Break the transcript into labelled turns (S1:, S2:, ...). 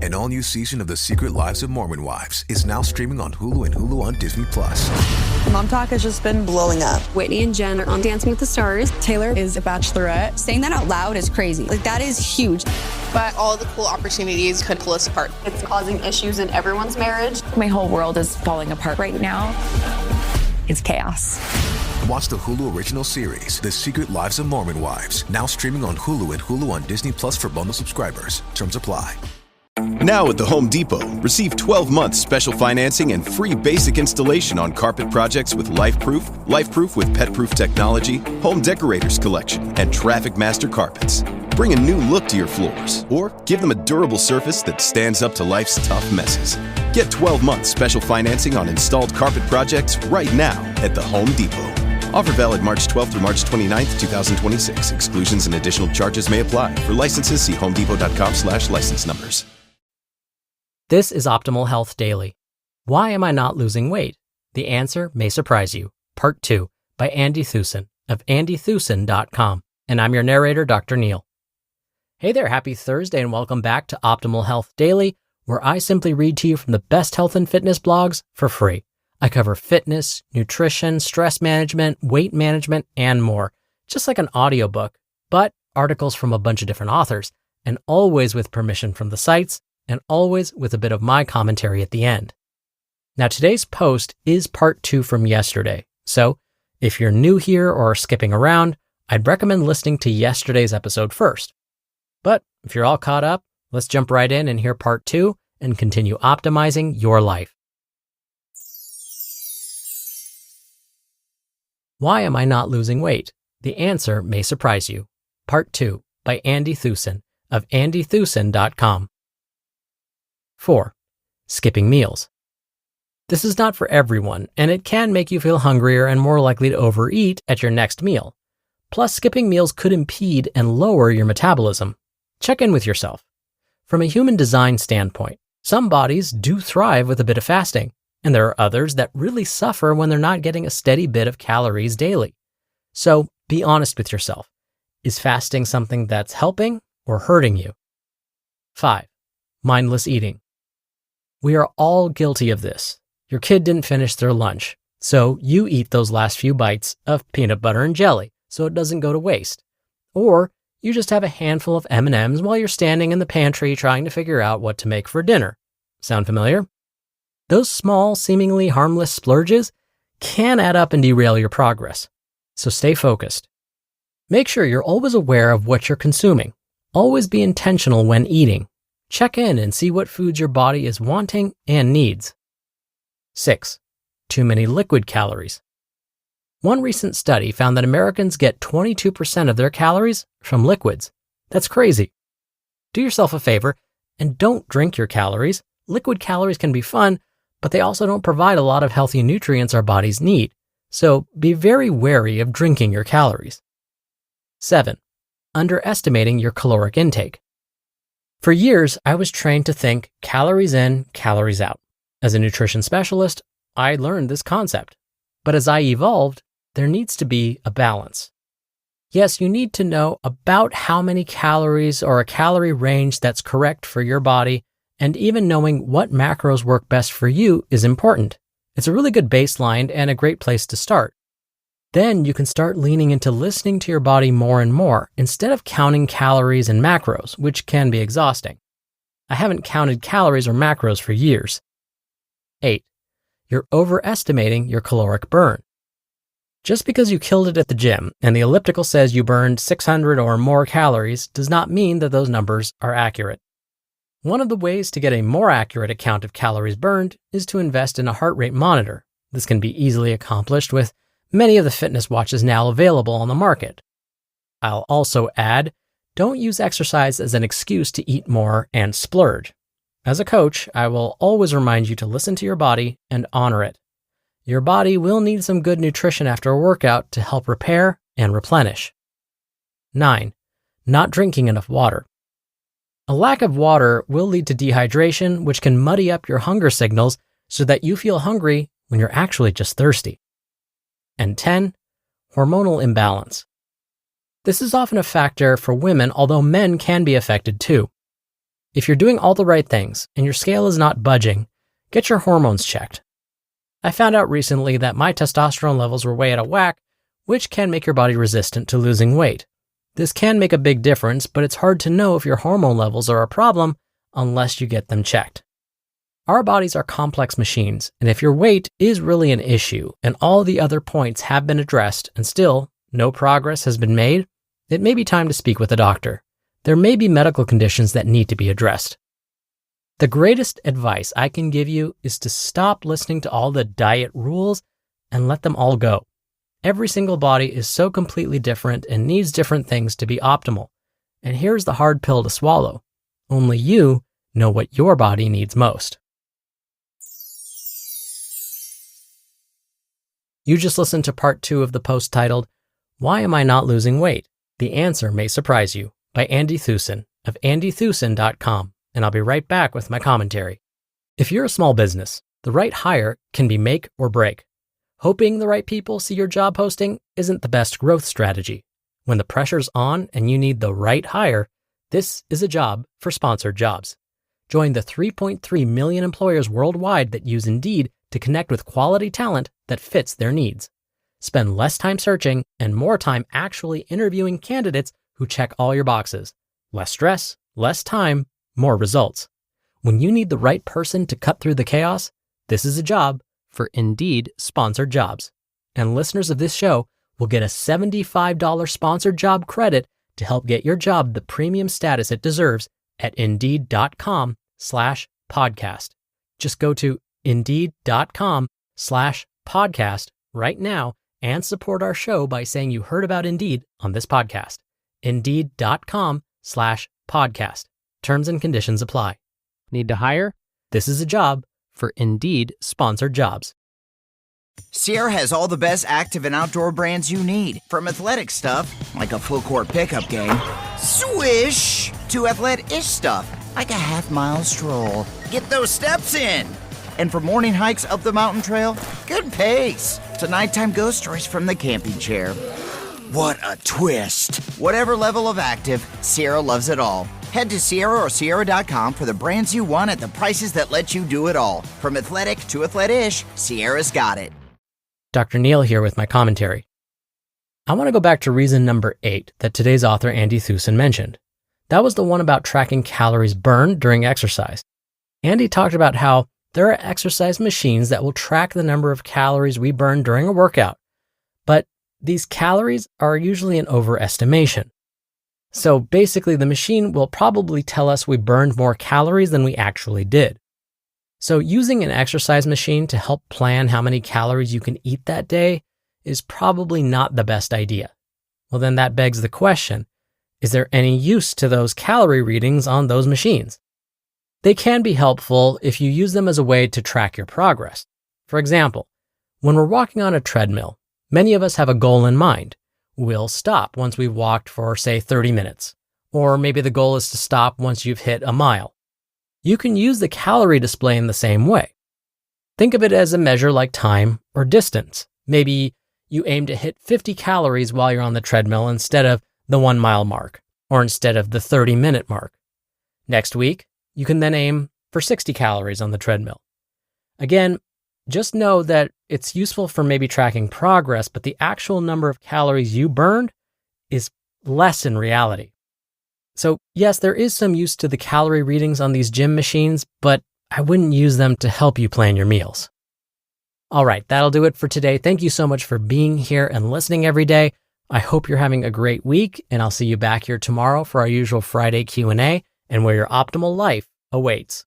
S1: An all-new season of The Secret Lives of Mormon Wives is now streaming on Hulu and Hulu on Disney+.
S2: Mom talk has just been blowing up.
S3: Whitney and Jen are on Dancing with the Stars.
S2: Taylor is a bachelorette.
S4: Saying that out loud is crazy. Like, that is huge.
S5: But all the cool opportunities could pull us apart.
S3: It's causing issues in everyone's marriage.
S4: My whole world is falling apart right now. It's chaos.
S1: Watch the Hulu original series, The Secret Lives of Mormon Wives, now streaming on Hulu and Hulu on Disney Plus for bundle subscribers. Terms apply.
S6: Now at the Home Depot, receive 12 months special financing and free basic installation on carpet projects with LifeProof with PetProof technology, Home Decorators Collection, and Traffic Master carpets. Bring a new look to your floors, or give them a durable surface that stands up to life's tough messes. Get 12 months special financing on installed carpet projects right now at the Home Depot. Offer valid March 12th through March 29th, 2026. Exclusions and additional charges may apply. For licenses, see homedepot.com/license numbers.
S7: This is Optimal Health Daily. Why am I not losing weight? The answer may surprise you. Part 2 by Andie Thueson of AndieThueson.com. And I'm your narrator, Dr. Neil. Hey there, happy Thursday and welcome back to Optimal Health Daily, where I simply read to you from the best health and fitness blogs for free. I cover fitness, nutrition, stress management, weight management, and more, just like an audiobook, but articles from a bunch of different authors, and always with permission from the sites, and always with a bit of my commentary at the end. Now, today's post is part 2 from yesterday, so if you're new here or skipping around, I'd recommend listening to yesterday's episode first. But if you're all caught up, let's jump right in and hear part 2 and continue optimizing your life. Why am I not losing weight? The answer may surprise you. Part 2 by Andie Thueson of AndieThueson.com. 4. Skipping meals. This is not for everyone, and it can make you feel hungrier and more likely to overeat at your next meal. Plus, skipping meals could impede and lower your metabolism. Check in with yourself. From a human design standpoint, some bodies do thrive with a bit of fasting, and there are others that really suffer when they're not getting a steady bit of calories daily. So be honest with yourself. Is fasting something that's helping or hurting you? 5. Mindless eating. We are all guilty of this. Your kid didn't finish their lunch, so you eat those last few bites of peanut butter and jelly so it doesn't go to waste. Or you just have a handful of M&Ms while you're standing in the pantry trying to figure out what to make for dinner. Sound familiar? Those small, seemingly harmless splurges can add up and derail your progress. So stay focused. Make sure you're always aware of what you're consuming. Always be intentional when eating. Check in and see what foods your body is wanting and needs. 6. Too many liquid calories. One recent study found that Americans get 22% of their calories from liquids. That's crazy. Do yourself a favor and don't drink your calories. Liquid calories can be fun, but they also don't provide a lot of healthy nutrients our bodies need. So be very wary of drinking your calories. 7. Underestimating your caloric intake. For years, I was trained to think calories in, calories out. As a nutrition specialist, I learned this concept. But as I evolved, there needs to be a balance. Yes, you need to know about how many calories or a calorie range that's correct for your body, and even knowing what macros work best for you is important. It's a really good baseline and a great place to start. Then you can start leaning into listening to your body more and more instead of counting calories and macros, which can be exhausting. I haven't counted calories or macros for years. 8. You're overestimating your caloric burn. Just because you killed it at the gym and the elliptical says you burned 600 or more calories does not mean that those numbers are accurate. One of the ways to get a more accurate account of calories burned is to invest in a heart rate monitor. This can be easily accomplished with many of the fitness watches now available on the market. I'll also add, don't use exercise as an excuse to eat more and splurge. As a coach, I will always remind you to listen to your body and honor it. Your body will need some good nutrition after a workout to help repair and replenish. 9. Not drinking enough water. A lack of water will lead to dehydration, which can muddy up your hunger signals so that you feel hungry when you're actually just thirsty. And 10. Hormonal imbalance. This is often a factor for women, although men can be affected too. If you're doing all the right things and your scale is not budging, get your hormones checked. I found out recently that my testosterone levels were way out of whack, which can make your body resistant to losing weight. This can make a big difference, but it's hard to know if your hormone levels are a problem unless you get them checked. Our bodies are complex machines, and if your weight is really an issue and all the other points have been addressed and still no progress has been made, it may be time to speak with a doctor. There may be medical conditions that need to be addressed. The greatest advice I can give you is to stop listening to all the diet rules and let them all go. Every single body is so completely different and needs different things to be optimal. And here's the hard pill to swallow. Only you know what your body needs most. You just listened to part 2 of the post titled, "Why Am I Not Losing Weight? The Answer May Surprise You," by Andie Thueson of AndieThueson.com, and I'll be right back with my commentary. If you're a small business, the right hire can be make or break. Hoping the right people see your job posting isn't the best growth strategy. When the pressure's on and you need the right hire, this is a job for sponsored jobs. Join the 3.3 million employers worldwide that use Indeed to connect with quality talent that fits their needs. Spend less time searching and more time actually interviewing candidates who check all your boxes. Less stress, less time, more results. When you need the right person to cut through the chaos, this is a job for Indeed sponsored jobs. And listeners of this show will get a $75 sponsored job credit to help get your job the premium status it deserves at Indeed.com/podcast. Just go to Indeed.com/podcast right now and support our show by saying you heard about Indeed on this podcast. Indeed.com/podcast. Terms and conditions apply. Need to hire? This is a job for Indeed sponsored jobs.
S8: Sierra has all the best active and outdoor brands you need. From athletic stuff, like a full court pickup game, swish, to athletic-ish stuff, like a half-mile stroll. Get those steps in. And for morning hikes up the mountain trail, good pace. To nighttime ghost stories from the camping chair. What a twist. Whatever level of active, Sierra loves it all. Head to Sierra or Sierra.com for the brands you want at the prices that let you do it all. From athletic to athletic-ish, Sierra's got it.
S7: Dr. Neil here with my commentary. I want to go back to reason number 8 that today's author Andie Thueson mentioned. That was the one about tracking calories burned during exercise. Andie talked about how there are exercise machines that will track the number of calories we burn during a workout. But these calories are usually an overestimation. So basically, the machine will probably tell us we burned more calories than we actually did. So using an exercise machine to help plan how many calories you can eat that day is probably not the best idea. Well, then that begs the question, is there any use to those calorie readings on those machines? They can be helpful if you use them as a way to track your progress. For example, when we're walking on a treadmill, many of us have a goal in mind. We'll stop once we've walked for, say, 30 minutes. Or maybe the goal is to stop once you've hit a mile. You can use the calorie display in the same way. Think of it as a measure like time or distance. Maybe you aim to hit 50 calories while you're on the treadmill instead of the 1 mile mark, or instead of the 30-minute mark. Next week, you can then aim for 60 calories on the treadmill. Again, just know that it's useful for maybe tracking progress, but the actual number of calories you burned is less in reality. So yes, there is some use to the calorie readings on these gym machines, but I wouldn't use them to help you plan your meals. All right, that'll do it for today. Thank you so much for being here and listening every day. I hope you're having a great week, and I'll see you back here tomorrow for our usual Friday Q&A and where your optimal life awaits.